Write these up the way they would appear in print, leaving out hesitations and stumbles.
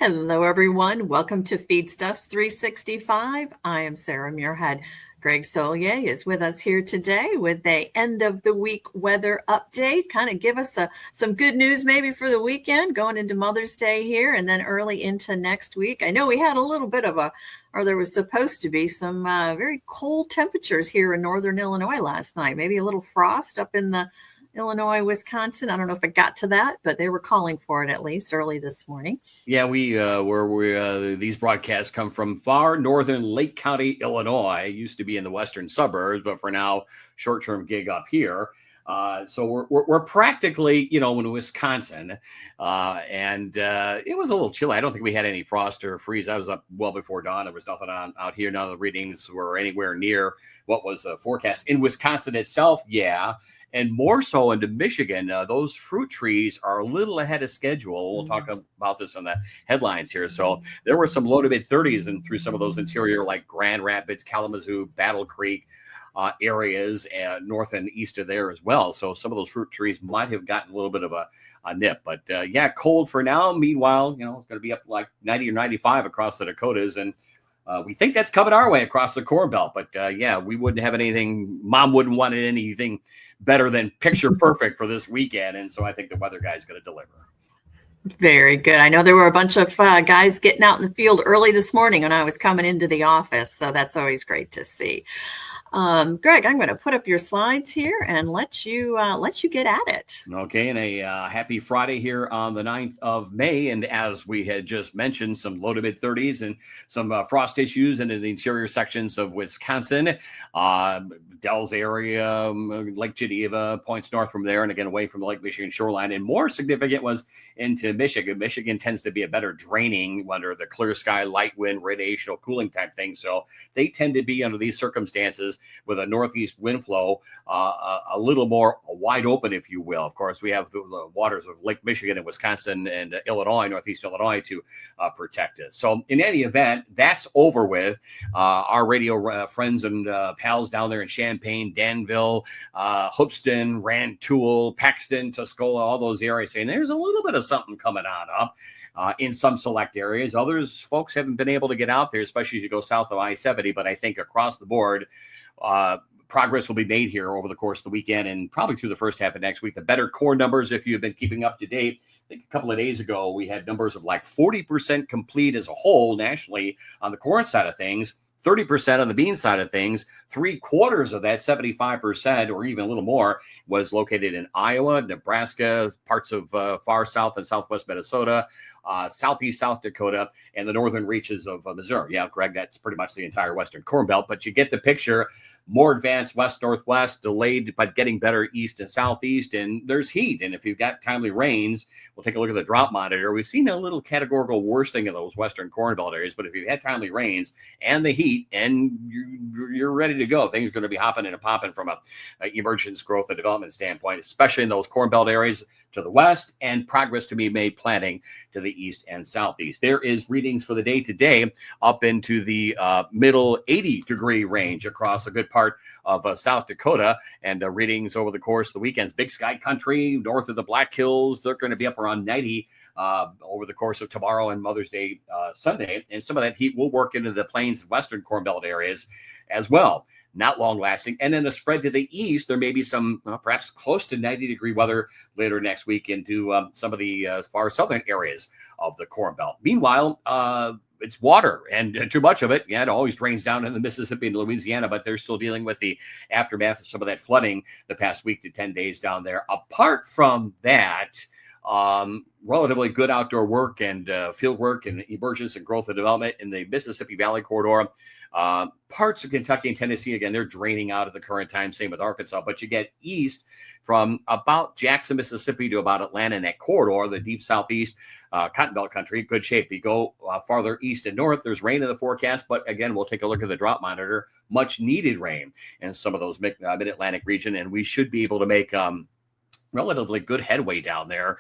Hello, everyone. Welcome to Feedstuffs 365. I am Sarah Muirhead. Greg Solier is with us here today with the end of the week weather update. Kind of give us some good news maybe for the weekend going into Mother's Day here and then early into next week. I know we had a little bit of there was supposed to be some very cold temperatures here in northern Illinois last night. Maybe a little frost up in the Illinois, Wisconsin. I don't know if it got to that, but they were calling for it at least early this morning. Yeah, these broadcasts come from far northern Lake County, Illinois. Used to be in the western suburbs, but for now, short-term gig up here. So we're practically, in Wisconsin, and it was a little chilly. I don't think we had any frost or freeze. I was up well before dawn. There was nothing on out here. None of the readings were anywhere near what was forecast in Wisconsin itself. Yeah. And more so into Michigan, those fruit trees are a little ahead of schedule. We'll talk about this on the headlines here. So there were some low to mid 30s and through some of those interior like Grand Rapids, Kalamazoo, Battle Creek areas, and north and east of there as well. So some of those fruit trees might have gotten a little bit of a nip. But cold for now. Meanwhile, it's going to be up like 90 or 95 across the Dakotas. And we think that's coming our way across the Corn Belt. But we wouldn't have anything. Mom wouldn't want anything better than picture perfect for this weekend. And so I think the weather guy is going to deliver. Very good. I know there were a bunch of guys getting out in the field early this morning when I was coming into the office. So that's always great to see. Greg, I'm going to put up your slides here and let you get at it. Okay, and a happy Friday here on the 9th of May. And as we had just mentioned, some low to mid 30s and some frost issues in the interior sections of Wisconsin, Dells area, Lake Geneva, points north from there, and again away from the Lake Michigan shoreline. And more significant was into Michigan. Michigan tends to be a better draining under the clear sky, light wind, radiational cooling type thing. So they tend to be under these circumstances with a northeast wind flow a little more wide open, if you will. Of course, we have the waters of Lake Michigan and Wisconsin and Illinois, northeast Illinois, to protect us. So in any event, that's over with. Our radio friends and pals down there in Champaign, Danville, Hoopston, Rantoul, Paxton, Tuscola, all those areas saying there's a little bit of something coming on up. In some select areas. Others, folks haven't been able to get out there, especially as you go south of I-70. But I think across the board, progress will be made here over the course of the weekend and probably through the first half of next week. The better corn numbers, if you've been keeping up to date, I think a couple of days ago, we had numbers of like 40% complete as a whole nationally on the corn side of things. 30% on the bean side of things, 3/4 of that, 75%, or even a little more, was located in Iowa, Nebraska, parts of far south and southwest Minnesota, southeast South Dakota, and the northern reaches of Missouri. Yeah, Greg, that's pretty much the entire western corn belt, but you get the picture. More advanced west-northwest, delayed, but getting better east and southeast, and there's heat. And if you've got timely rains, we'll take a look at the drought monitor. We've seen a little categorical worsening of those western corn belt areas, but if you've had timely rains and the heat, and you're ready to go, things are going to be hopping and popping from a emergence, growth, and development standpoint, especially in those corn belt areas to the west, and progress to be made planting to the east and southeast. There is readings for the day today up into the middle 80-degree range across a good part of South Dakota, and readings over the course of the weekends. Big Sky Country, north of the Black Hills, they're going to be up around 90 over the course of tomorrow and Mother's Day Sunday. And some of that heat will work into the plains and western Corn Belt areas as well. Not long lasting. And then the spread to the east, there may be some perhaps close to 90-degree weather later next week into some of the far southern areas of the Corn Belt. Meanwhile, it's water, and too much of it. Yeah, it always drains down in the Mississippi and Louisiana, but they're still dealing with the aftermath of some of that flooding the past week to 10 days down there. Apart from that, relatively good outdoor work and field work and emergence and growth and development in the Mississippi Valley corridor. Parts of Kentucky and Tennessee, again, they're draining out at the current time. Same with Arkansas. But you get east from about Jackson, Mississippi to about Atlanta in that corridor, the deep southeast, Cotton Belt country, good shape. You go farther east and north, there's rain in the forecast. But again, we'll take a look at the drought monitor. Much needed rain in some of those mid-Atlantic region. And we should be able to make relatively good headway down there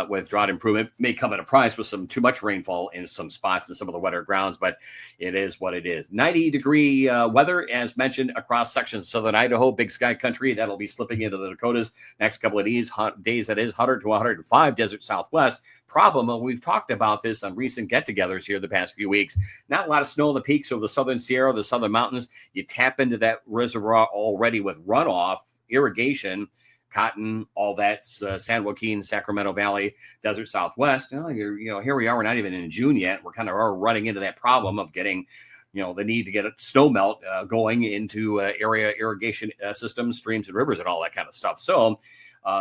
with drought improvement. May come at a price with some too much rainfall in some spots and some of the wetter grounds, but it is what it is. 90-degree weather, as mentioned, across sections of southern Idaho, Big Sky country. That'll be slipping into the Dakotas next couple of days. That is 100 to 105 desert Southwest. Problem, and we've talked about this on recent get-togethers here the past few weeks. Not a lot of snow in the peaks over the southern Sierra, the southern mountains. You tap into that reservoir already with runoff, irrigation, cotton, all that's San Joaquin, Sacramento Valley, desert Southwest. Here we are. We're not even in June yet. We're kind of running into that problem of getting, the need to get a snow melt going into area irrigation systems, streams and rivers and all that kind of stuff. So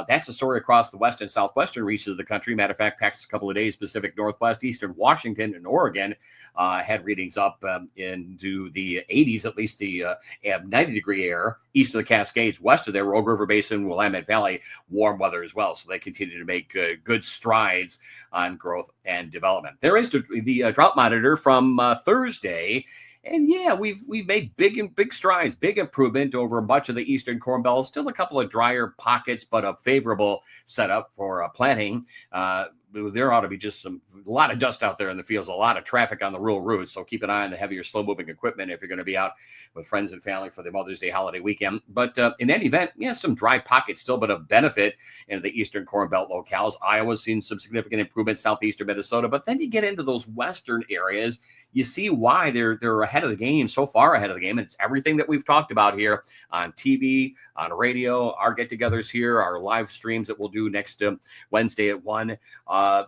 that's the story across the west and southwestern reaches of the country. Matter of fact, past couple of days, Pacific Northwest, Eastern Washington, and Oregon had readings up into the 80s, at least the 90-degree air. East of the Cascades, west of there, Rogue River Basin, Willamette Valley, warm weather as well. So they continue to make good strides on growth and development. There is the drought monitor from Thursday. And yeah, we've made big strides, big improvement over much of the eastern Corn Belt. Still a couple of drier pockets, but a favorable setup for planting. There ought to be just a lot of dust out there in the fields, a lot of traffic on the rural routes. So keep an eye on the heavier, slow-moving equipment if you're going to be out with friends and family for the Mother's Day holiday weekend. But in any event, some dry pockets still, but of benefit in the eastern Corn Belt locales. Iowa's seen some significant improvement, southeastern Minnesota. But then you get into those western areas, you see why they're ahead of the game, so far ahead of the game. And it's everything that we've talked about here on TV, on radio, our get-togethers here, our live streams that we'll do next Wednesday at 1.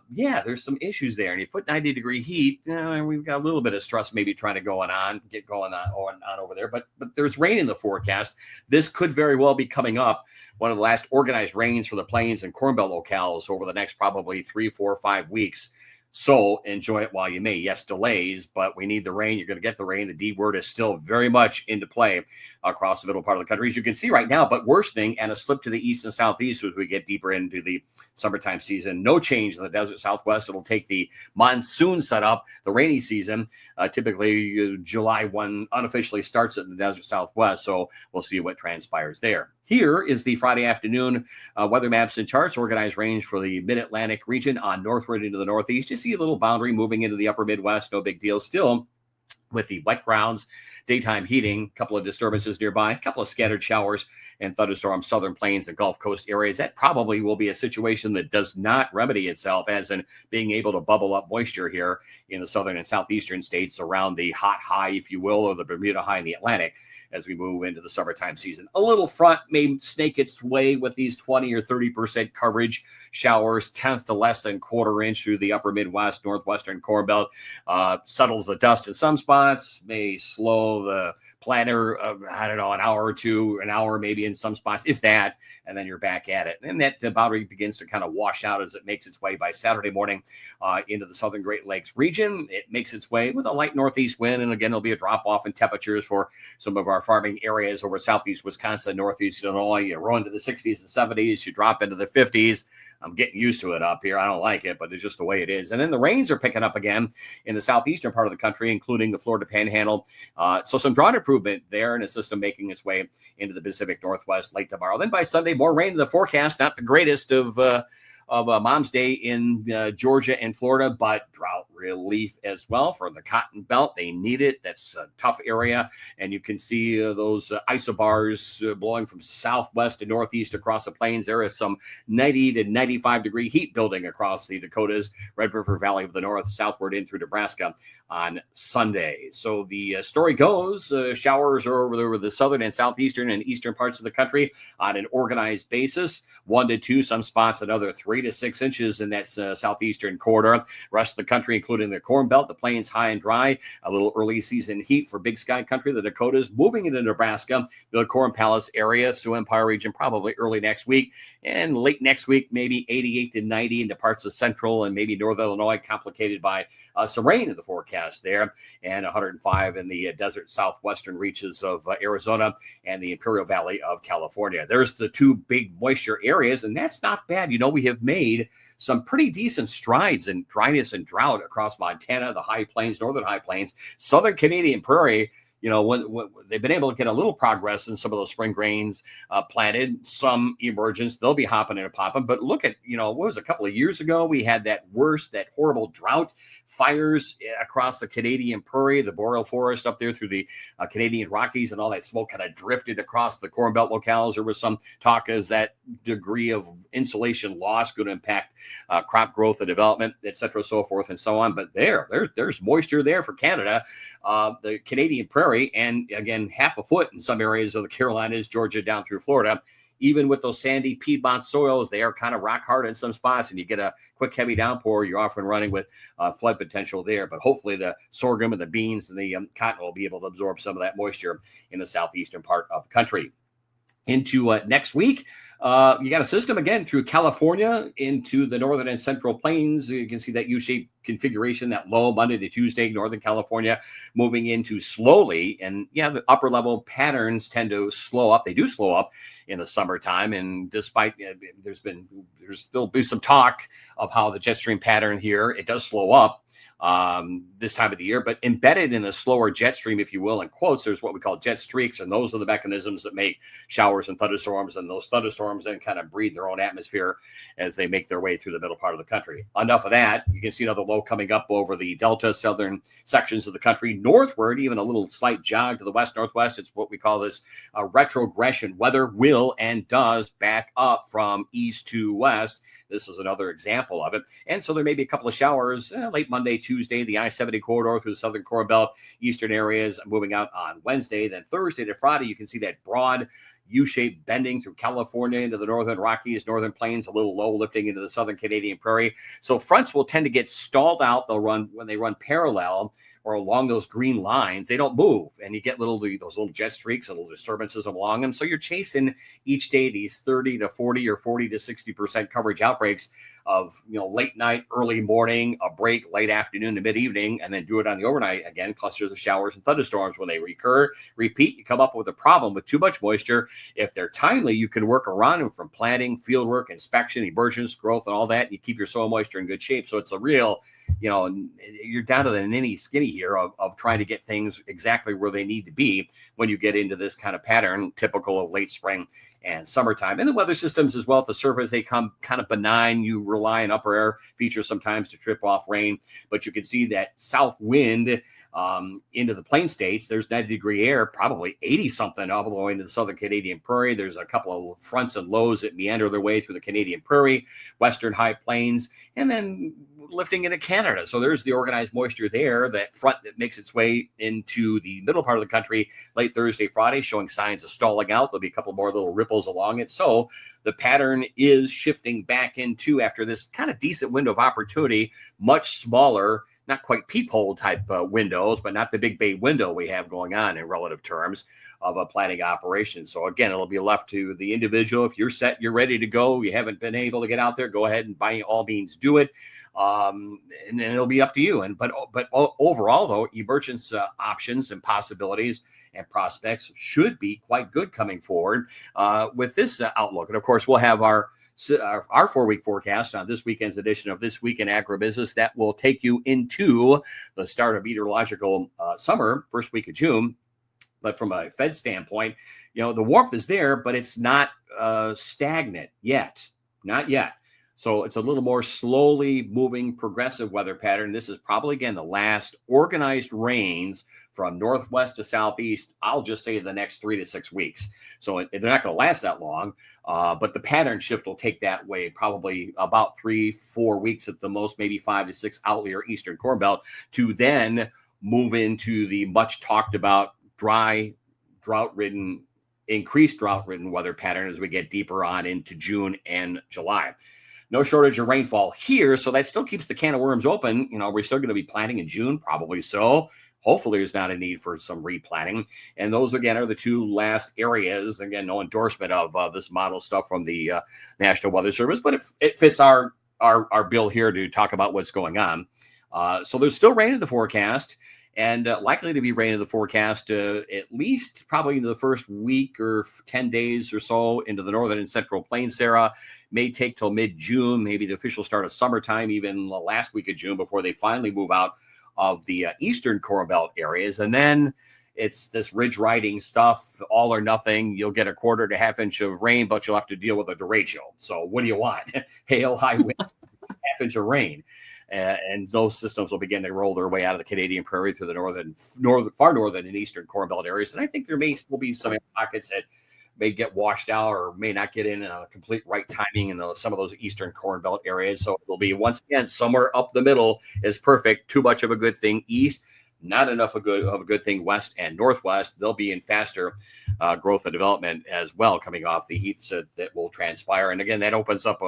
There's some issues there. And you put 90-degree heat, we've got a little bit of stress maybe trying to get going on over there. But there's rain in the forecast. This could very well be coming up. One of the last organized rains for the plains and Corn Belt locales over the next probably 3, 4, 5 weeks. So enjoy it while you may. Yes, delays, but we need the rain. You're going to get the rain. The D word is still very much into play across the middle part of the country, as you can see right now, but worsening and a slip to the east and southeast as we get deeper into the summertime season. No change in the desert Southwest. It'll take the monsoon setup, the rainy season. Typically, July 1 unofficially starts in the desert Southwest, so we'll see what transpires there. Here is the Friday afternoon weather maps and charts, organized range for the mid-Atlantic region on northward into the northeast. You see a little boundary moving into the upper Midwest. No big deal. Still, with the wet grounds, daytime heating, a couple of disturbances nearby, a couple of scattered showers and thunderstorms, southern plains and Gulf Coast areas. That probably will be a situation that does not remedy itself, as in being able to bubble up moisture here in the southern and southeastern states around the hot high, if you will, or the Bermuda high in the Atlantic as we move into the summertime season. A little front may snake its way with these 20 or 30% coverage showers, tenth to less than quarter inch through the upper Midwest, northwestern Corn Belt. Settles the dust in some spots, may slow the planter, an hour or two, an hour maybe in some spots, if that, and then you're back at it. And that boundary begins to kind of wash out as it makes its way by Saturday morning into the southern Great Lakes region. It makes its way with a light northeast wind, and again, there'll be a drop-off in temperatures for some of our farming areas over southeast Wisconsin, northeast Illinois. You roll into the 60s and 70s, you drop into the 50s. I'm getting used to it up here. I don't like it, but it's just the way it is. And then the rains are picking up again in the southeastern part of the country, including the Florida Panhandle. So some drought improvement there, and a system making its way into the Pacific Northwest late tomorrow. Then by Sunday, more rain in the forecast. Not the greatest of Mom's Day in Georgia and Florida, but drought relief as well for the Cotton Belt. They need it. That's a tough area. And you can see those isobars blowing from southwest to northeast across the plains. There is some 90 to 95 degree heat building across the Dakotas, Red River Valley of the North, southward in through Nebraska on Sunday. So the story goes, showers are over the southern and southeastern and eastern parts of the country on an organized basis. 1 to 2, some spots another 3 to 6 inches in that southeastern corridor. Rest of the country, including the Corn Belt, the plains high and dry. A little early season heat for Big Sky country, the Dakotas, moving into Nebraska, the Corn Palace area, Sioux Empire region, probably early next week. And late next week, maybe 88 to 90 into parts of central and maybe northern Illinois, complicated by some rain in the forecast there. And 105 in the desert southwestern reaches of Arizona and the Imperial Valley of California. There's the two big moisture areas, and that's not bad. We have made some pretty decent strides in dryness and drought across Montana, the high plains, northern high plains, southern Canadian prairie. when they've been able to get a little progress in some of those spring grains planted, some emergence, they'll be hopping and popping. But look at, what was a couple of years ago, we had that horrible drought, fires across the Canadian prairie, the boreal forest up there through the Canadian Rockies, and all that smoke kind of drifted across the Corn Belt locales. There was some talk as that degree of insulation loss going to impact crop growth and development, et cetera, so forth and so on. But there's moisture there for Canada, the Canadian prairie, and again, half a foot in some areas of the Carolinas, Georgia, down through Florida. Even with those sandy Piedmont soils, they are kind of rock hard in some spots, and you get a quick, heavy downpour, you're off and running with flood potential there. But hopefully the sorghum and the beans and the cotton will be able to absorb some of that moisture in the southeastern part of the country. Into next week, you got a system again through California into the northern and central plains. You can see that U-shaped configuration, that low Monday to Tuesday, Northern California moving into slowly. And the upper level patterns tend to slow up. They do slow up in the summertime. And despite there's still be some talk of how the jet stream pattern here, it does slow up this time of the year, but embedded in a slower jet stream, if you will, in quotes, there's what we call jet streaks, and those are the mechanisms that make showers and thunderstorms, and those thunderstorms then kind of breathe their own atmosphere as they make their way through the middle part of the country. Enough of that. You can see another low coming up over the delta southern sections of the country, northward, even a little slight jog to the west northwest. It's what we call this retrogression. Weather will and does back up from east to west. This is another example of it. And so there may be a couple of showers late Monday, Tuesday, the I-70 corridor through the southern Corn Belt, eastern areas moving out on Wednesday. Then Thursday to Friday, you can see that broad U-shaped bending through California into the northern Rockies, northern plains, a little low lifting into the southern Canadian prairie. So fronts will tend to get stalled out. When they run parallel or along those green lines, they don't move, and you get those little jet streaks and little disturbances along them. So you're chasing each day these 30 to 40 or 40 to 60% coverage outbreaks of late night, early morning, a break late afternoon to mid evening, and then do it on the overnight again. Clusters of showers and thunderstorms. When they repeat, you come up with a problem with too much moisture. If they're timely, you can work around them from planting, fieldwork, inspection, emergence, growth, and all that. And you keep your soil moisture in good shape. So it's a real, you're down to the nitty skinny here of trying to get things exactly where they need to be when you get into this kind of pattern, typical of late spring and summertime. And the weather systems as well at the surface, they come kind of benign. You rely on upper air features sometimes to trip off rain, but you can see that south wind into the plain states. There's 90-degree air, probably 80-something all the way into the southern Canadian prairie. There's a couple of fronts and lows that meander their way through the Canadian prairie, western high plains, and then lifting into Canada. So there's the organized moisture there, that front that makes its way into the middle part of the country late Thursday, Friday, showing signs of stalling out. There'll be a couple more little ripples along it. So the pattern is shifting back into, after this kind of decent window of opportunity, much smaller, not quite peephole type windows, but not the big bay window we have going on in relative terms of a planting operation. So again, it'll be left to the individual. If you're set, you're ready to go, you haven't been able to get out there, go ahead and by all means do it. And then it'll be up to you. But overall, though, emergence options and possibilities and prospects should be quite good coming forward with this outlook. And of course, we'll have our 4-week forecast on this weekend's edition of This Week in Agribusiness that will take you into the start of meteorological summer, first week of June. But from a Fed standpoint, the warmth is there, but it's not stagnant yet. Not yet. So it's a little more slowly moving progressive weather pattern. This is probably, again, the last organized rains from northwest to southeast, I'll just say the next 3 to 6 weeks. So they're not going to last that long, but the pattern shift will take that way, probably about 3-4 weeks at the most, maybe 5 to 6 out near eastern Corn Belt, to then move into the much talked about dry, increased drought-ridden weather pattern as we get deeper on into June and July. No shortage of rainfall here, so that still keeps the can of worms open. We're still going to be planting in June, probably so. Hopefully there's not a need for some replanting. And those, again, are the two last areas. Again, no endorsement of this model stuff from the National Weather Service, but it fits our bill here to talk about what's going on. So there's still rain in the forecast, and likely to be rain in the forecast at least probably into the first week or 10 days or so into the northern and central plains, Sarah. May take till mid-June, maybe the official start of summertime, even the last week of June, before they finally move out of the eastern Corn Belt areas. And then it's this ridge riding stuff, all or nothing. You'll get a quarter to half inch of rain, but you'll have to deal with a derecho. So what do you want? Hail, high wind, half inch of rain. And those systems will begin to roll their way out of the Canadian prairie through the far northern and eastern Corn Belt areas. And I think there may still be some pockets that may get washed out or may not get in a complete right timing in some of those eastern Corn Belt areas. So it'll be, once again, somewhere up the middle is perfect. Too much of a good thing east, not enough of a good thing west and northwest. They'll be in faster growth and development as well, coming off the heats that will transpire. And again, that opens up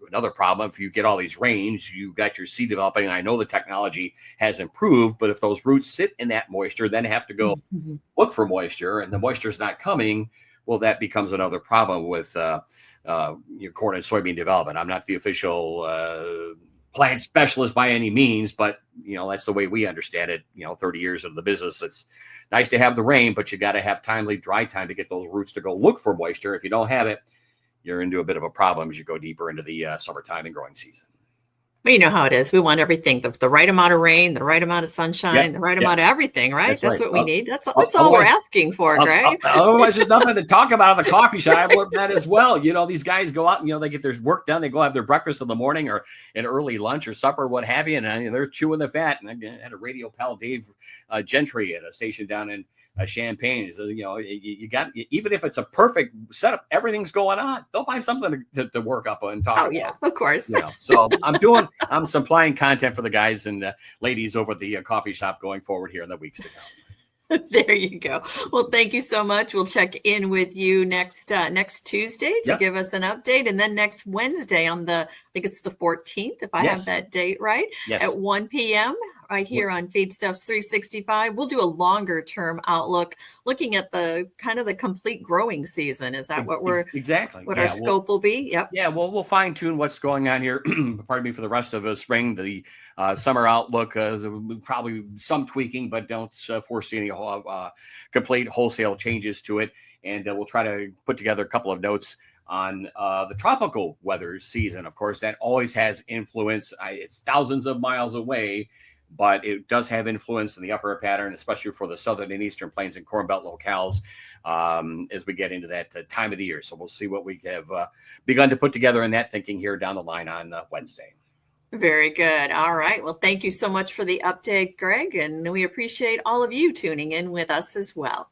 another problem. If you get all these rains, you got your seed developing. And I know the technology has improved, but if those roots sit in that moisture, then have to go look for moisture, and the moisture is not coming, well, that becomes another problem with your corn and soybean development. I'm not the official plant specialist by any means, but that's the way we understand it. 30 years of the business. It's nice to have the rain, but you got to have timely dry time to get those roots to go look for moisture. If you don't have it, you're into a bit of a problem as you go deeper into the summertime and growing season. Well, you know how it is. We want everything, the right amount of rain, the right amount of sunshine, the right amount of everything, right? That's what we need. That's all we're asking for, Greg. Otherwise, there's nothing to talk about at the coffee shop. I've learned that as well. These guys go out and, they get their work done. They go have their breakfast in the morning or an early lunch or supper, what have you. And they're chewing the fat. And I had a radio pal, Dave Gentry, at a station down in Champaign. So, you got, even if it's a perfect setup, everything's going on. They'll find something to work up and talk about. Oh, yeah, of course. So I'm supplying content for the guys and ladies over at the coffee shop going forward here in the weeks to come. There you go. Well, thank you so much. We'll check in with you next Tuesday to give us an update. And then next Wednesday I think it's the 14th, if I have that date right, at 1 p.m. right here on Feedstuffs 365. We'll do a longer term outlook, looking at the kind of the complete growing season. Is that what we're exactly what our scope will be? Yep. Yeah. Well, we'll fine tune what's going on here. Pardon me, for the rest of spring. The summer outlook, probably some tweaking, but don't foresee any complete wholesale changes to it. And we'll try to put together a couple of notes on the tropical weather season. Of course, that always has influence. It's thousands of miles away, but it does have influence in the upper pattern, especially for the southern and eastern plains and Corn Belt locales as we get into that time of the year. So we'll see what we have begun to put together in that thinking here down the line on Wednesday. Very good. All right. Well, thank you so much for the update, Greg, and we appreciate all of you tuning in with us as well.